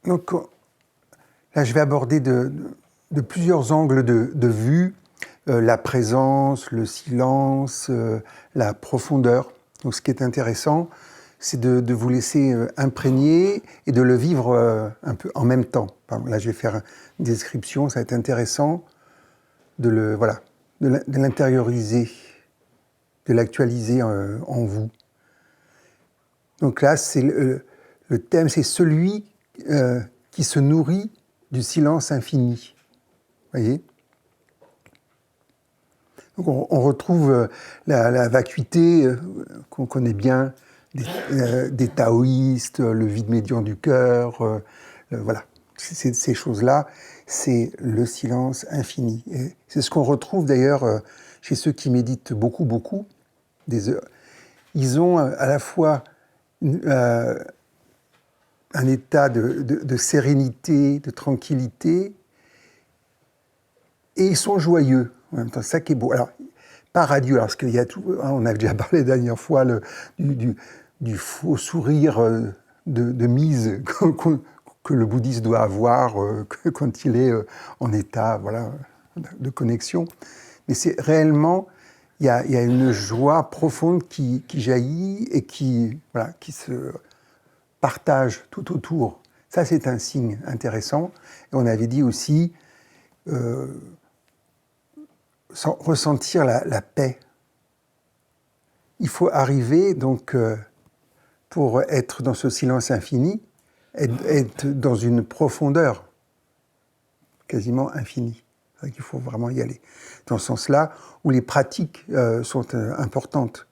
Donc là, je vais aborder de plusieurs angles de vue la présence, le silence, la profondeur. Donc ce qui est intéressant, c'est de vous laisser imprégner et de le vivre un peu en même temps. Là, je vais faire une description, ça va être intéressant de l'intérioriser, de l'actualiser en vous. Donc là, le thème, c'est celui qui se nourrit du silence infini. Vous voyez ? Donc on retrouve la vacuité qu'on connaît bien des taoïstes, le vide médian du cœur, voilà. Ces choses-là, c'est le silence infini. Et c'est ce qu'on retrouve d'ailleurs chez ceux qui méditent beaucoup, beaucoup. Ils ont à la fois un état de sérénité, de tranquillité, et ils sont joyeux. En même temps, ça qui est beau. Alors, pas radieux, parce qu'il y a tout. On a déjà parlé la dernière fois du faux sourire de mise que le bouddhiste doit avoir quand il est en état, voilà, de connexion. Mais c'est réellement, il y a une joie profonde qui jaillit et qui se partage tout autour. Ça, c'est un signe intéressant. Et on avait dit aussi ressentir la paix. Il faut arriver, donc, pour être dans ce silence infini, être dans une profondeur quasiment infinie. C'est-à-dire qu'il faut vraiment y aller. Dans ce sens-là, où les pratiques sont importantes.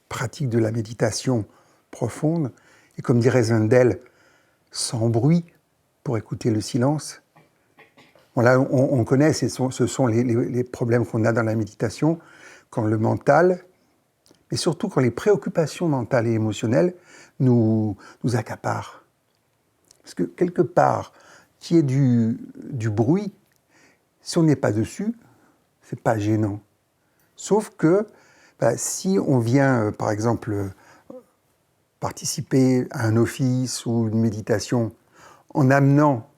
Pratique de la méditation profonde, et comme dirait Zundel, sans bruit, pour écouter le silence. Bon, là, on connaît, ce sont les problèmes qu'on a dans la méditation, quand le mental, mais surtout quand les préoccupations mentales et émotionnelles nous accaparent. Parce que quelque part, qu'il y ait du bruit, si on n'est pas dessus, c'est pas gênant. Sauf que si on vient, par exemple, participer à un office ou une méditation en amenant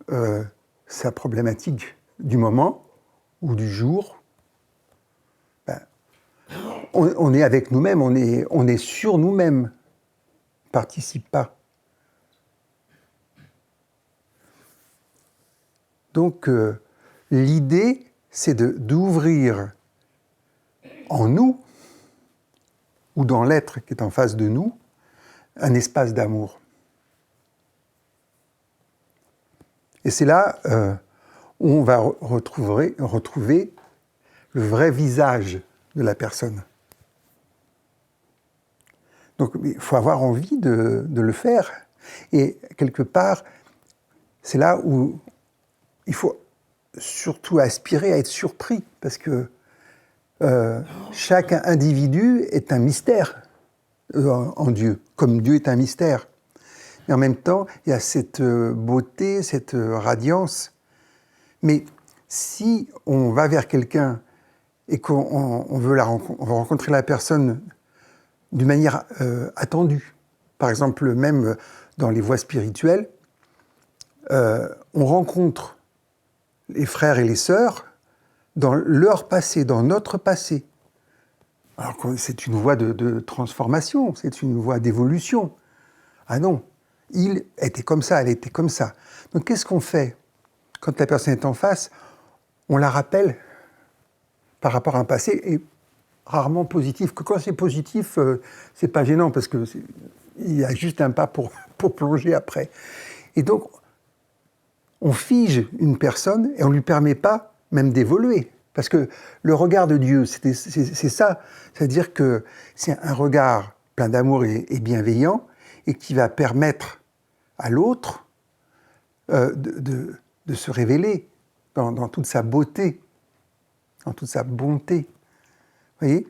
sa problématique du moment ou du jour, on est avec nous-mêmes, on est sur nous-mêmes, on ne participe pas. Donc l'idée, c'est d'ouvrir en nous, ou dans l'être qui est en face de nous, un espace d'amour. Et c'est là où on va retrouver le vrai visage de la personne. Donc il faut avoir envie de le faire. Et quelque part, c'est là où il faut surtout aspirer à être surpris, parce que chaque individu est un mystère en Dieu, comme Dieu est un mystère. Mais en même temps, il y a cette beauté, cette radiance. Mais si on va vers quelqu'un et qu'on veut on va rencontrer la personne d'une manière attendue, par exemple même dans les voies spirituelles, on rencontre les frères et les sœurs dans leur passé, dans notre passé. Alors que c'est une voie de transformation, c'est une voie d'évolution. Ah non, il était comme ça, elle était comme ça. Donc qu'est-ce qu'on fait ? Quand la personne est en face, on la rappelle par rapport à un passé, et rarement positif. Que quand c'est positif, c'est pas gênant, parce que il y a juste un pas pour plonger après. Et donc, on fige une personne et on ne lui permet pas même d'évoluer. Parce que le regard de Dieu, c'est ça. C'est-à-dire que c'est un regard plein d'amour et bienveillant, et qui va permettre à l'autre de se révéler dans toute sa beauté, dans toute sa bonté. Vous voyez ?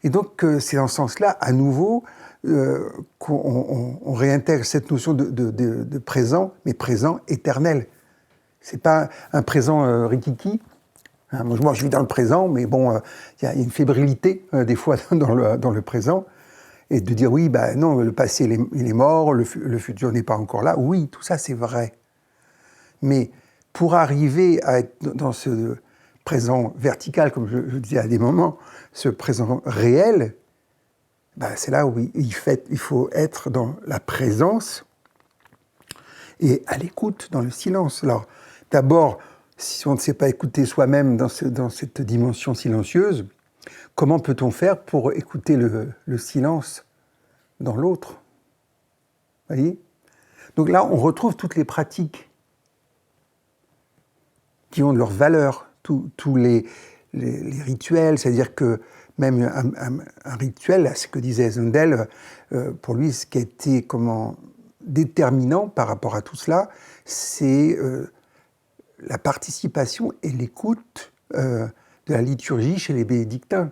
Et donc, c'est dans ce sens-là, à nouveau, qu'on réintègre cette notion de présent, mais présent éternel. C'est pas un présent rikiki. Moi, je vis dans le présent, mais bon, il y a une fébrilité des fois dans le présent. Et de dire, oui, non, le passé, il est mort, le futur n'est pas encore là. Oui, tout ça, c'est vrai. Mais pour arriver à être dans ce présent vertical, comme je disais à des moments, ce présent réel, ben c'est là où il faut être dans la présence et à l'écoute, dans le silence. Alors, d'abord, si on ne sait pas écouter soi-même dans cette dimension silencieuse, comment peut-on faire pour écouter le silence dans l'autre? Vous voyez? Donc là, on retrouve toutes les pratiques qui ont de leur valeur, tous les rituels, c'est-à-dire que même un rituel, ce que disait Zundel, pour lui, ce qui a été déterminant par rapport à tout cela, c'est la participation et l'écoute de la liturgie chez les bénédictins.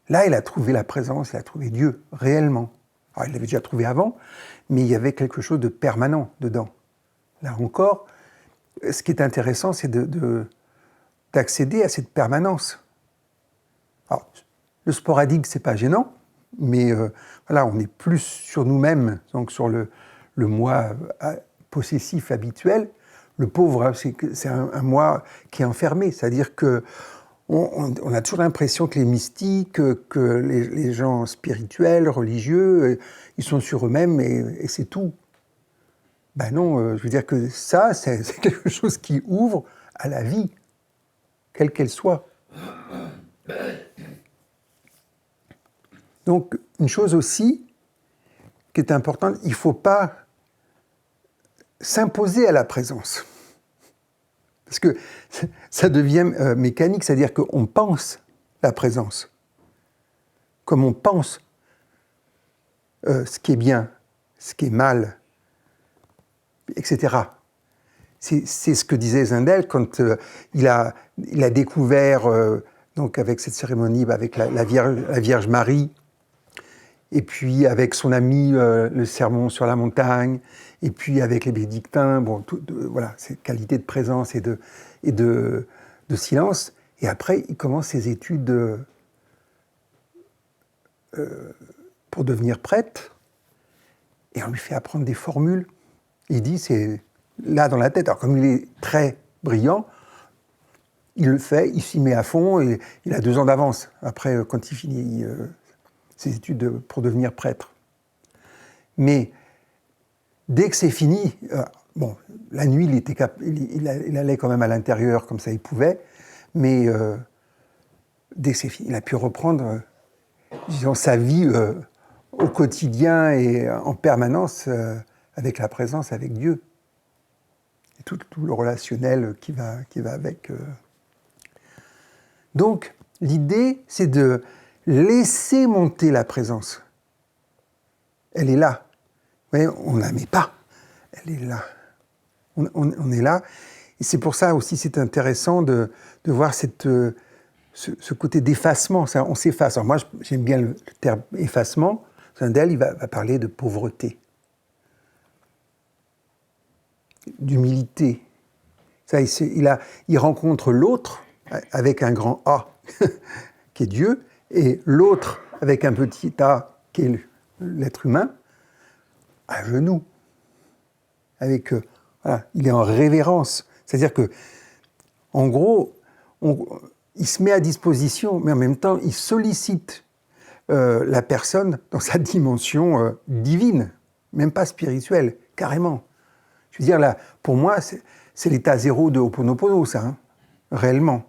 Là, il a trouvé la présence, il a trouvé Dieu, réellement. Alors, il l'avait déjà trouvé avant, mais il y avait quelque chose de permanent dedans. Là encore, ce qui est intéressant, c'est d'accéder à cette permanence. Alors, le sporadique, c'est pas gênant, mais voilà, on est plus sur nous-mêmes, donc sur le moi possessif habituel. Le pauvre, hein, c'est un moi qui est enfermé, c'est-à-dire que on a toujours l'impression que les mystiques, que les gens spirituels, religieux, ils sont sur eux-mêmes et c'est tout. Ben non, je veux dire que ça, c'est quelque chose qui ouvre à la vie, quelle qu'elle soit. Donc, une chose aussi qui est importante, il ne faut pas s'imposer à la présence. Parce que ça devient mécanique, c'est-à-dire qu'on pense la présence. Comme on pense ce qui est bien, ce qui est mal, etc. C'est ce que disait Zundel quand il a découvert, donc avec cette cérémonie, avec la Vierge Marie, et puis avec son ami, le sermon sur la montagne, et puis avec les bénédictins, bon, voilà, cette qualité de présence et de silence. Et après, il commence ses études pour devenir prêtre, et on lui fait apprendre des formules. Il dit, c'est là dans la tête. Alors comme il est très brillant, il le fait, il s'y met à fond, et il a 2 ans d'avance, après, quand il finit ses études pour devenir prêtre. Mais dès que c'est fini, bon, la nuit, il allait quand même à l'intérieur, comme ça il pouvait, mais dès que c'est fini, il a pu reprendre, disons, sa vie au quotidien et en permanence avec la présence, avec Dieu. Et tout le relationnel qui va avec. Donc, l'idée, c'est de laisser monter la présence. Elle est là. Vous voyez, on ne la met pas. Elle est là. On est là. Et c'est pour ça aussi, c'est intéressant de voir ce côté d'effacement. On s'efface. Alors moi, j'aime bien le terme effacement. Zundel, il va parler de pauvreté, d'humilité. Ça, il rencontre l'autre avec un grand A, qui est Dieu, et l'autre avec un petit a, qui est l'être humain, à genoux. Voilà, il est en révérence. C'est-à-dire que, en gros, il se met à disposition, mais en même temps, il sollicite la personne dans sa dimension divine, même pas spirituelle, carrément. Je veux dire, là, pour moi, c'est l'état zéro de Ho'oponopono, ça, hein, réellement.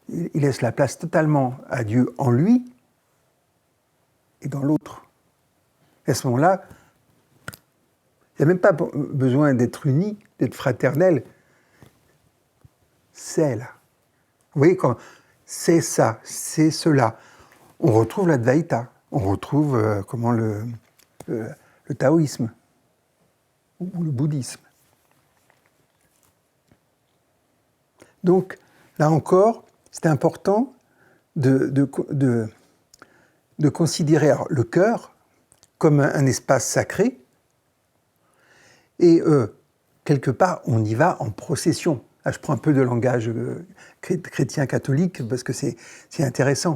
Il laisse la place totalement à Dieu en lui et dans l'autre. À ce moment-là, il n'y a même pas besoin d'être uni, d'être fraternel. C'est là. Vous voyez, quand c'est ça, c'est cela, on retrouve l'Advaita, on retrouve le taoïsme ou le bouddhisme. Donc, là encore, c'est important de considérer le cœur comme un espace sacré, et quelque part, on y va en procession. Là, je prends un peu de langage chrétien catholique parce que c'est intéressant.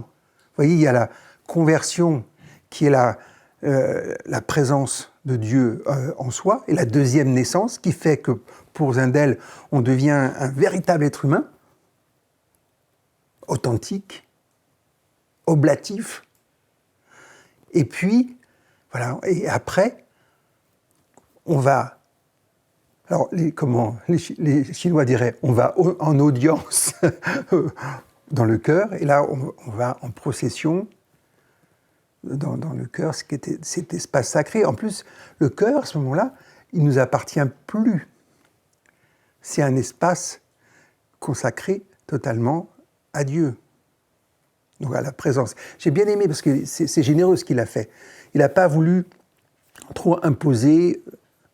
Vous voyez, il y a la conversion qui est la présence de Dieu en soi, et la deuxième naissance, qui fait que pour Zindel, on devient un véritable être humain, authentique, oblatif, et puis, voilà, et après, on va, alors les Chinois diraient, on va en audience dans le cœur, et là, on va en procession dans le cœur, cet espace sacré. En plus, le cœur, à ce moment-là, il ne nous appartient plus. C'est un espace consacré totalement à Dieu, donc à la présence. J'ai bien aimé, parce que c'est généreux ce qu'il a fait. Il n'a pas voulu trop imposer,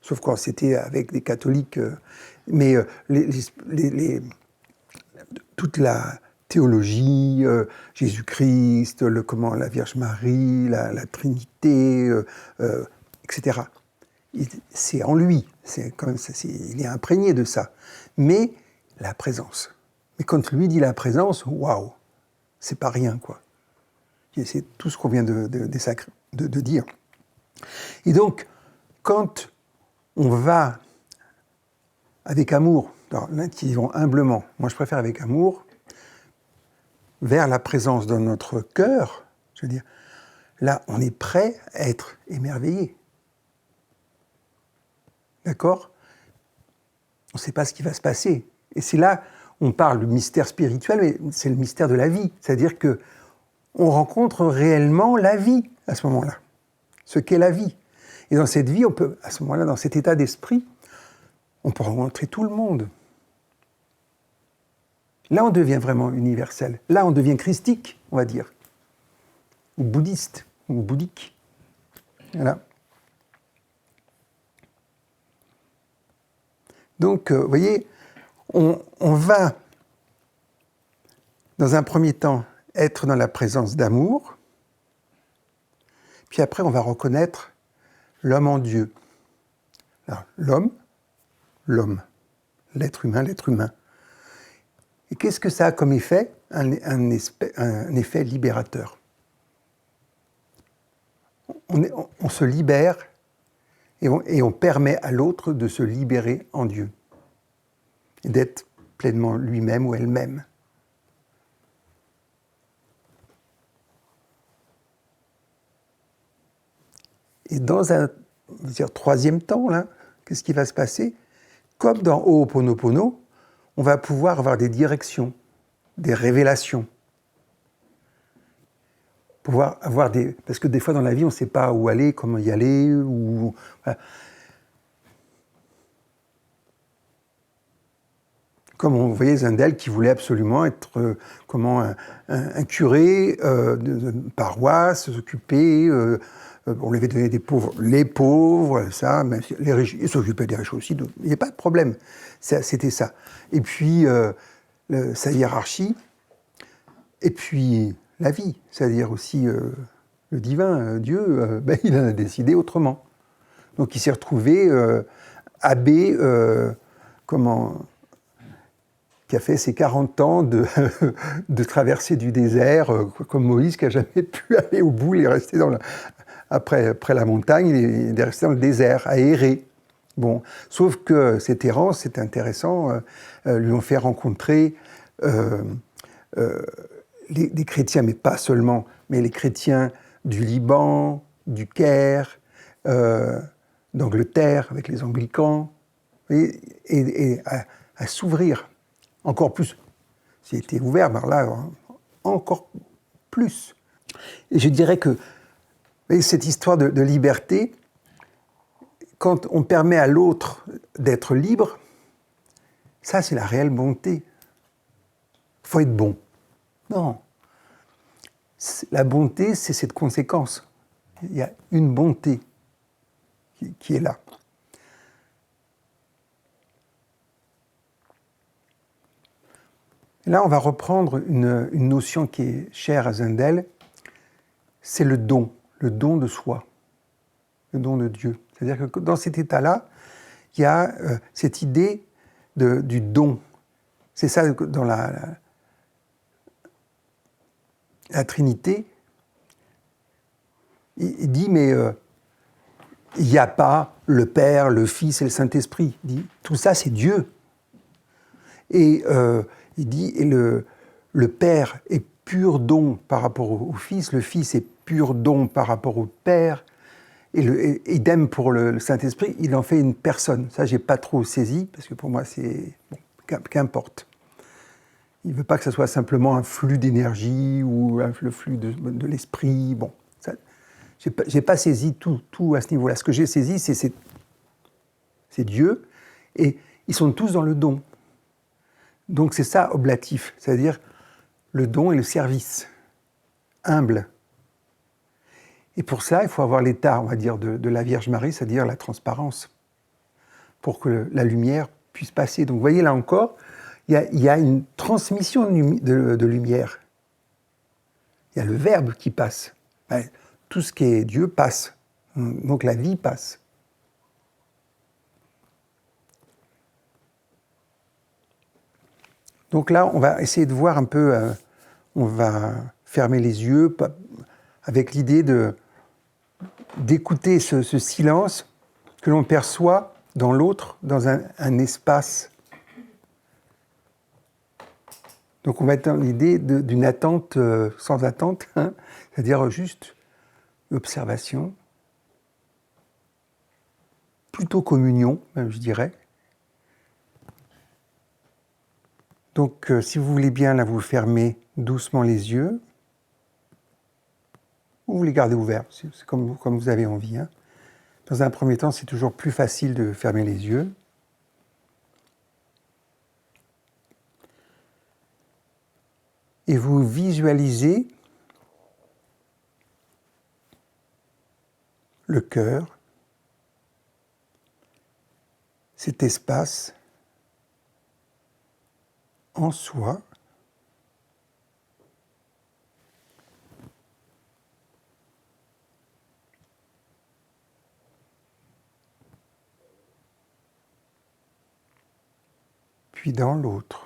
sauf quand c'était avec des catholiques, mais toute la théologie, Jésus-Christ, la Vierge Marie, la Trinité, etc. C'est en lui, il est imprégné de ça. Mais la présence. Mais quand lui dit la présence, waouh, c'est pas rien, quoi. C'est tout ce qu'on vient de dire. Et donc, quand on va avec amour, disons humblement, moi je préfère avec amour, vers la présence dans notre cœur, je veux dire, là, on est prêt à être émerveillé. D'accord ? On ne sait pas ce qui va se passer. Et c'est là, on parle du mystère spirituel, mais c'est le mystère de la vie. C'est-à-dire que on rencontre réellement la vie à ce moment-là, ce qu'est la vie. Et dans cette vie, on peut, à ce moment-là, dans cet état d'esprit, on peut rencontrer tout le monde. Là, on devient vraiment universel. Là, on devient christique, on va dire, ou bouddhiste, ou bouddhique. Voilà. Donc, vous voyez, on va, dans un premier temps, être dans la présence d'amour, puis après, on va reconnaître l'homme en Dieu. Alors, l'homme, l'être humain. Et qu'est-ce que ça a comme effet ? Un effet libérateur. On se libère et on permet à l'autre de se libérer en Dieu et d'être pleinement lui-même ou elle-même. Et dans un troisième temps, là, qu'est-ce qui va se passer ? Comme dans Ho'oponopono, on va pouvoir avoir des directions, des révélations. Pouvoir avoir parce que des fois dans la vie, on ne sait pas où aller, comment y aller, voilà. Comme on voyait Zindel qui voulait absolument être un curé de paroisse, s'occuper, on lui avait donné des pauvres, les pauvres, ça, mais les riches, ils s'occupaient des riches aussi, il n'y a pas de problème, c'était ça. Et puis sa hiérarchie, et puis la vie, c'est-à-dire aussi le divin, Dieu, il en a décidé autrement. Donc il s'est retrouvé abbé, qui a fait ses 40 ans de traversée du désert, comme Moïse, qui n'a jamais pu aller au bout, il est resté après la montagne, il est resté dans le désert, à errer. Bon, sauf que cette errance, c'est intéressant, lui ont fait rencontrer les chrétiens, mais pas seulement, mais les chrétiens du Liban, du Caire, d'Angleterre, avec les anglicans, et à s'ouvrir. Encore plus, s'il était ouvert, mais là, encore plus. Et je dirais que cette histoire de liberté, quand on permet à l'autre d'être libre, ça c'est la réelle bonté. Il faut être bon. Non. La bonté, c'est cette conséquence. Il y a une bonté qui est là. Là, on va reprendre une notion qui est chère à Zindel, c'est le don de soi, le don de Dieu. C'est-à-dire que dans cet état-là, il y a cette idée du don. C'est ça dans la Trinité. il dit, mais il n'y a pas le Père, le Fils et le Saint-Esprit. Il dit, tout ça, c'est Dieu. Et il dit, et le Père est pur don par rapport au Fils, le Fils est pur don par rapport au Père, et idem pour le Saint-Esprit, il en fait une personne. Ça, j'ai pas trop saisi, parce que pour moi, c'est... Bon, qu'importe. Il ne veut pas que ce soit simplement un flux d'énergie ou le flux de l'esprit. Bon, ça, j'ai pas saisi tout à ce niveau-là. Ce que j'ai saisi, c'est Dieu, et ils sont tous dans le don. Donc c'est ça, oblatif, c'est-à-dire le don et le service, humble. Et pour ça, il faut avoir l'état, on va dire, de la Vierge Marie, c'est-à-dire la transparence, pour que la lumière puisse passer. Donc vous voyez, là encore, il y a une transmission de lumière. Il y a le Verbe qui passe. Tout ce qui est Dieu passe. Donc la vie passe. Donc là, on va essayer de voir un peu, on va fermer les yeux avec l'idée d'écouter ce silence que l'on perçoit dans l'autre, dans un espace. Donc on va être dans l'idée d'une attente sans attente, hein, c'est-à-dire juste observation, plutôt communion, même, je dirais. Donc si vous voulez bien, là, vous fermez doucement les yeux, ou vous les gardez ouverts, c'est comme vous avez envie. Hein. Dans un premier temps, c'est toujours plus facile de fermer les yeux. Et vous visualisez le cœur, cet espace en soi, puis dans l'autre.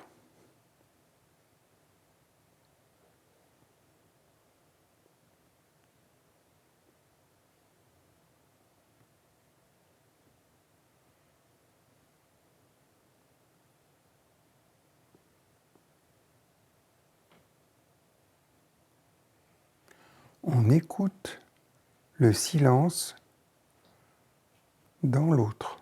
On écoute le silence dans l'autre.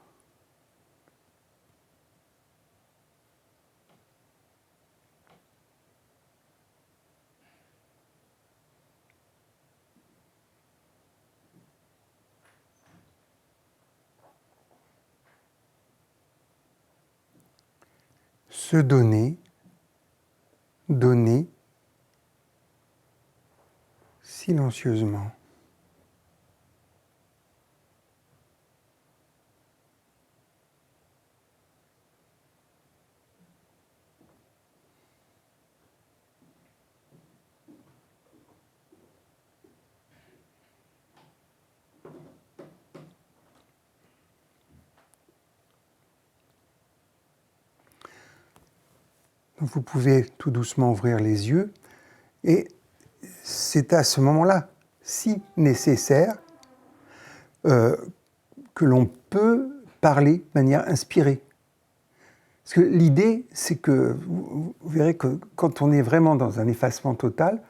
Se donner, donner silencieusement. Donc vous pouvez tout doucement ouvrir les yeux et c'est à ce moment-là, si nécessaire, que l'on peut parler de manière inspirée. Parce que l'idée, c'est que vous verrez que quand on est vraiment dans un effacement total,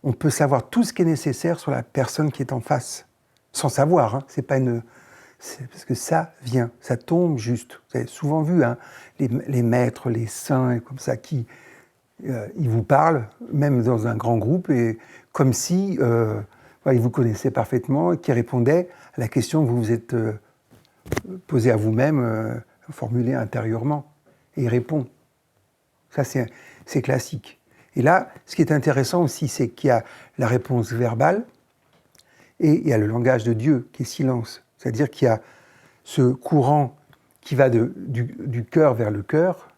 on peut savoir tout ce qui est nécessaire sur la personne qui est en face, sans savoir. Hein, c'est pas une... parce que ça vient, ça tombe juste. Vous avez souvent vu hein, les maîtres, les saints, et comme ça, qui ils vous parlent, même dans un grand groupe, et comme si ils vous connaissaient parfaitement, et qui répondaient à la question que vous vous êtes posée à vous-même, formulée intérieurement. Et il répond. Ça, c'est classique. Et là, ce qui est intéressant aussi, c'est qu'il y a la réponse verbale, et il y a le langage de Dieu, qui est silence. C'est-à-dire qu'il y a ce courant qui va du cœur vers le cœur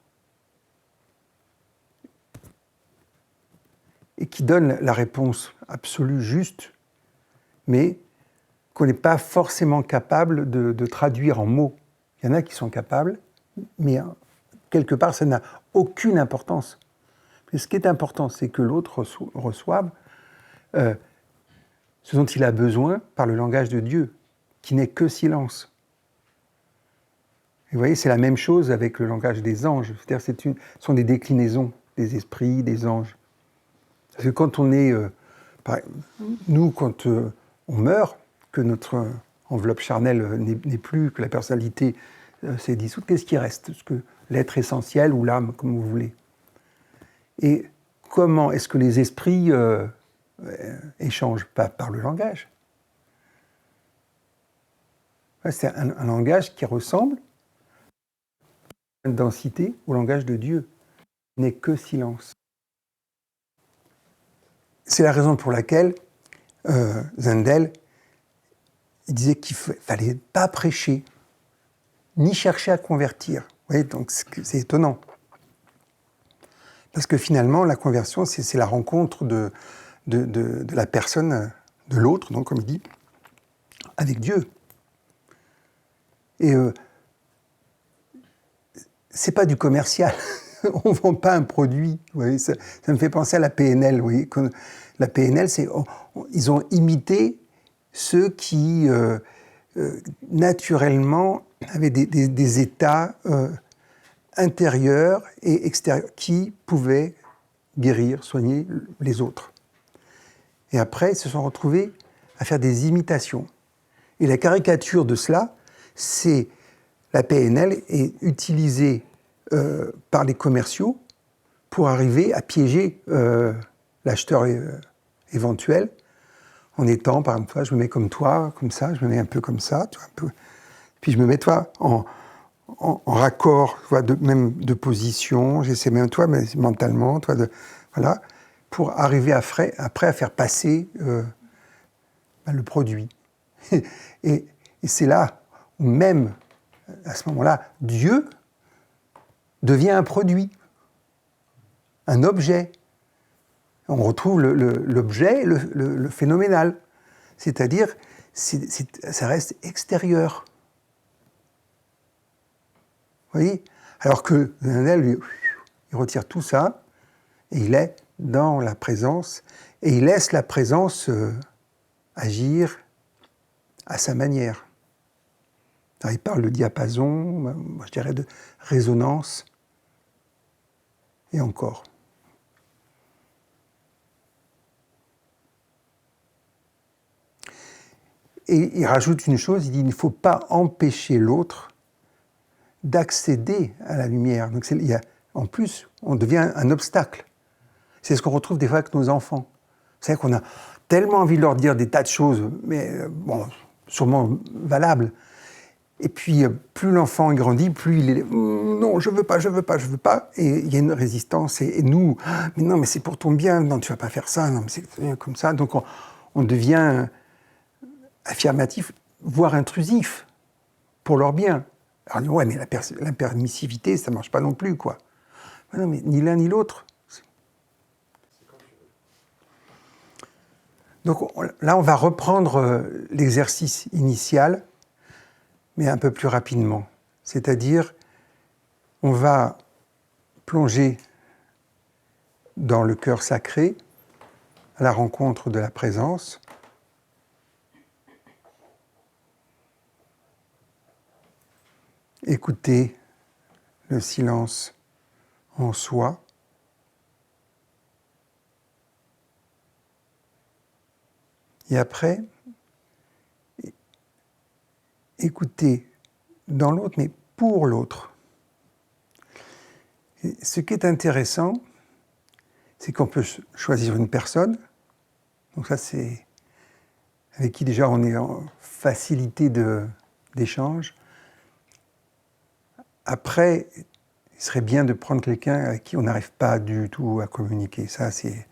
et qui donne la réponse absolue, juste, mais qu'on n'est pas forcément capable de traduire en mots. Il y en a qui sont capables, mais quelque part, ça n'a aucune importance. Mais ce qui est important, c'est que l'autre reçoive ce dont il a besoin par le langage de Dieu, qui n'est que silence. Et vous voyez, c'est la même chose avec le langage des anges. C'est-à-dire, ce sont des déclinaisons des esprits, des anges. Parce que quand on est, nous, quand on meurt, que notre enveloppe charnelle n'est plus, que la personnalité s'est dissoute, qu'est-ce qui reste? L'être essentiel ou l'âme, comme vous voulez. Et comment est-ce que les esprits échangent? Pas par le langage. C'est un langage qui ressemble à une densité au langage de Dieu. Il n'est que silence. C'est la raison pour laquelle Zendel il disait qu'il ne fallait pas prêcher, ni chercher à convertir. Vous voyez, donc c'est étonnant. Parce que finalement, la conversion, c'est la rencontre de la personne, de l'autre, donc comme il dit, avec Dieu. Et c'est pas du commercial. On ne vend pas un produit. Vous voyez, ça me fait penser à la PNL. Vous voyez, la PNL, ils ont imité ceux qui, naturellement, avaient des états intérieurs et extérieurs qui pouvaient guérir, soigner les autres. Et après, ils se sont retrouvés à faire des imitations. Et la caricature de cela, c'est la PNL est utilisée par les commerciaux pour arriver à piéger l'acheteur éventuel en étant, par exemple, je me mets comme toi, comme ça, je me mets un peu comme ça, tu vois, un peu. Puis je me mets toi en raccord, tu vois, même de position, j'essaie même toi, mais mentalement, toi, voilà, pour arriver après à faire passer le produit. Et c'est là où même, à ce moment-là, Dieu devient un produit, un objet. On retrouve l'objet, le phénoménal. C'est-à-dire, ça reste extérieur. Vous voyez? Alors que Zendel, il retire tout ça, et il est dans la présence, et il laisse la présence agir à sa manière. Alors, il parle de diapason, moi je dirais de résonance, et encore. Et il rajoute une chose, il dit il ne faut pas empêcher l'autre d'accéder à la lumière. Donc en plus, on devient un obstacle. C'est ce qu'on retrouve des fois avec nos enfants. C'est qu'on a tellement envie de leur dire des tas de choses, mais bon, sûrement valables. Et puis, plus l'enfant grandit, plus il est non, je veux pas, je veux pas, je veux pas. Et il y a une résistance. Et nous, mais non, mais c'est pour ton bien. Non, tu vas pas faire ça. Non, mais c'est comme ça. Donc, on devient affirmatif, voire intrusif pour leur bien. Alors, on dit, ouais, mais la permissivité, ça marche pas non plus, quoi. Mais non, mais ni l'un ni l'autre. Donc là, on va reprendre l'exercice initial, mais un peu plus rapidement. C'est-à-dire, on va plonger dans le cœur sacré, à la rencontre de la présence. Écouter le silence en soi. Et après, écouter dans l'autre, mais pour l'autre. Et ce qui est intéressant, c'est qu'on peut choisir une personne. Donc ça, c'est avec qui déjà on est en facilité d'échange. Après, il serait bien de prendre quelqu'un avec qui on n'arrive pas du tout à communiquer. Ça, c'est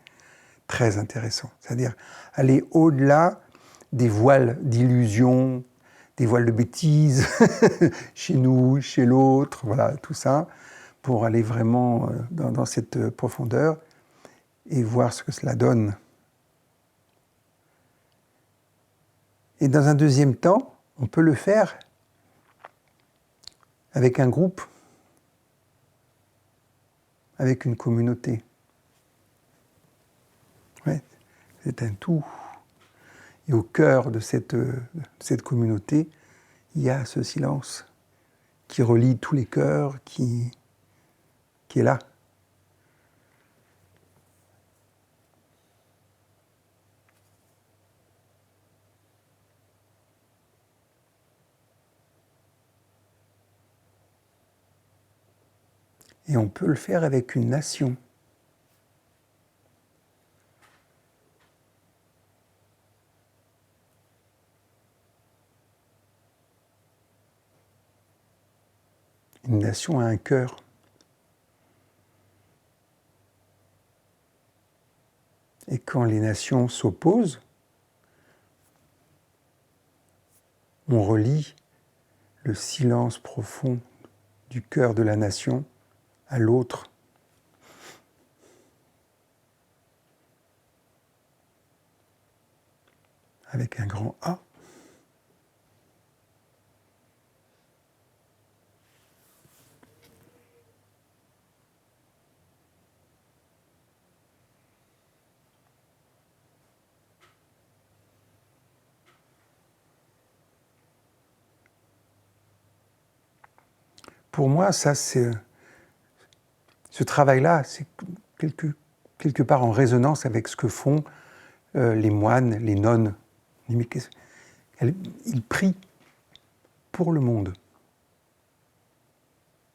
très intéressant. C'est-à-dire aller au-delà des voiles d'illusion, des voiles de bêtises, chez nous, chez l'autre, voilà, tout ça, pour aller vraiment dans cette profondeur et voir ce que cela donne. Et dans un deuxième temps, on peut le faire avec un groupe, avec une communauté. Ouais, c'est un tout. Et au cœur de cette communauté, il y a ce silence qui relie tous les cœurs, qui est là. Et on peut le faire avec une nation. Une nation a un cœur. Et quand les nations s'opposent, on relie le silence profond du cœur de la nation à l'autre. Avec un grand A. Pour moi, ça, ce travail-là, c'est quelque part en résonance avec ce que font les moines, les nonnes. Ils prient pour le monde.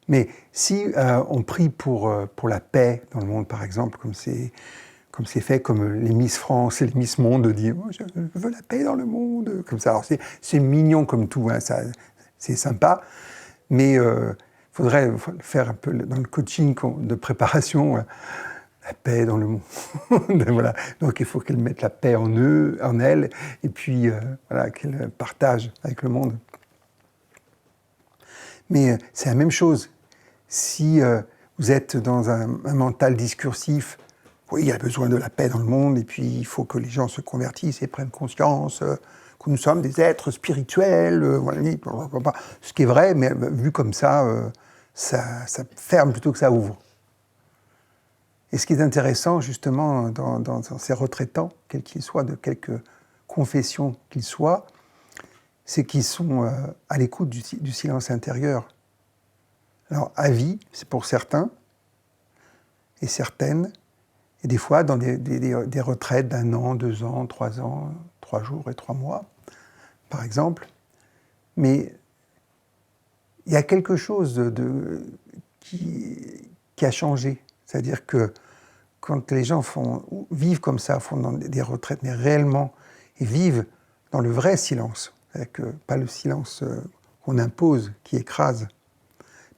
Mais si on prie pour la paix dans le monde, par exemple, comme c'est fait, comme les Miss France et les Miss Monde disent oh, « je veux la paix dans le monde », comme ça. Alors c'est mignon comme tout, hein, c'est sympa, mais faudrait faire un peu dans le coaching de préparation, la paix dans le monde. Voilà. Donc il faut qu'elle mette la paix en eux, en elle, et puis voilà, qu'elle partage avec le monde. Mais c'est la même chose. Si vous êtes dans un mental discursif, oui, il y a besoin de la paix dans le monde, et puis il faut que les gens se convertissent et prennent conscience que nous sommes des êtres spirituels, voilà, ce qui est vrai, mais vu comme ça, ça ferme plutôt que ça ouvre. Et ce qui est intéressant, justement, dans ces retraitants, quels qu'ils soient, de quelque confession qu'ils soient, c'est qu'ils sont à l'écoute du silence intérieur. Alors, à vie, c'est pour certains, et certaines, et des fois dans des retraites d'1 an, 2 ans, 3 ans, 3 jours et 3 mois, par exemple. Mais il y a quelque chose qui a changé. C'est-à-dire que quand les gens vivent comme ça, font dans des retraites, mais réellement, et vivent dans le vrai silence, pas le silence qu'on impose, qui écrase,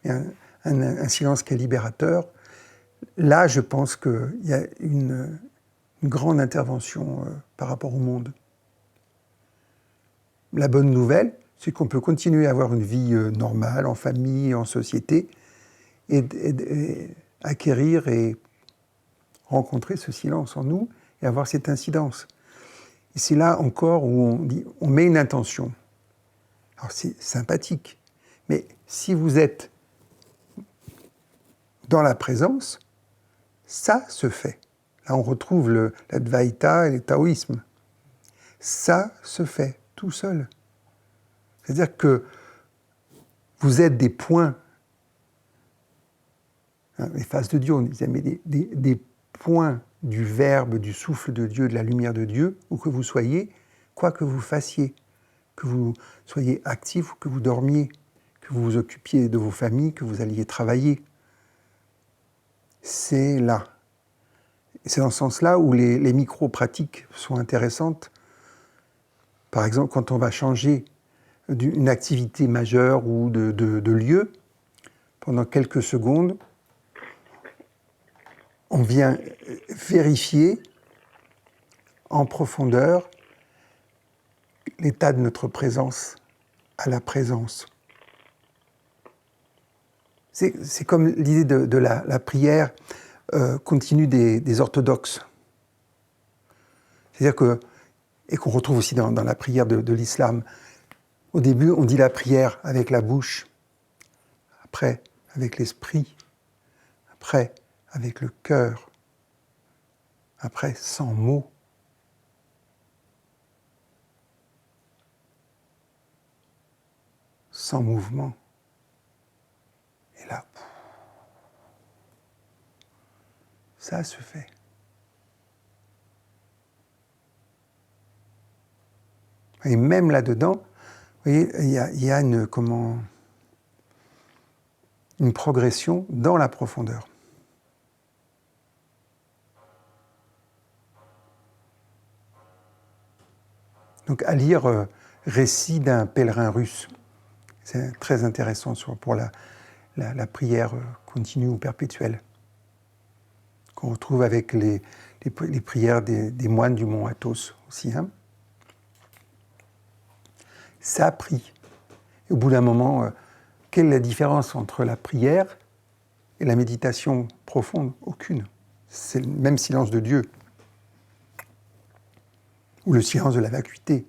mais un silence qui est libérateur, là, je pense qu'il y a une grande intervention par rapport au monde. La bonne nouvelle, c'est qu'on peut continuer à avoir une vie normale, en famille, en société, et acquérir et rencontrer ce silence en nous et avoir cette incidence. Et c'est là encore où on met une intention. Alors c'est sympathique, mais si vous êtes dans la présence, ça se fait. Là, on retrouve l'Advaita et le taoïsme. Ça se fait tout seul. C'est-à-dire que vous êtes des points, hein, les faces de Dieu, on disait, mais des points du Verbe, du souffle de Dieu, de la lumière de Dieu, où que vous soyez, quoi que vous fassiez, que vous soyez actif ou que vous dormiez, que vous vous occupiez de vos familles, que vous alliez travailler. C'est là. C'est dans ce sens-là où les micro-pratiques sont intéressantes. Par exemple, quand on va changer d'une activité majeure ou de lieu, pendant quelques secondes, on vient vérifier en profondeur l'état de notre présence à la présence. C'est comme l'idée de la prière continue des orthodoxes. C'est-à-dire et qu'on retrouve aussi dans la prière de l'islam. Au début, on dit la prière avec la bouche, après avec l'esprit, après avec le cœur, après sans mots. sans mouvement. Et là, ça se fait. Et même là-dedans, vous voyez, il y a une progression dans la profondeur. Donc à lire Récit d'un pèlerin russe, c'est très intéressant pour la prière continue ou perpétuelle, qu'on retrouve avec les prières des moines du mont Athos aussi. Hein. Ça prie. Et au bout d'un moment, quelle est la différence entre la prière et la méditation profonde? Aucune. C'est le même silence de Dieu. Ou le silence de la vacuité.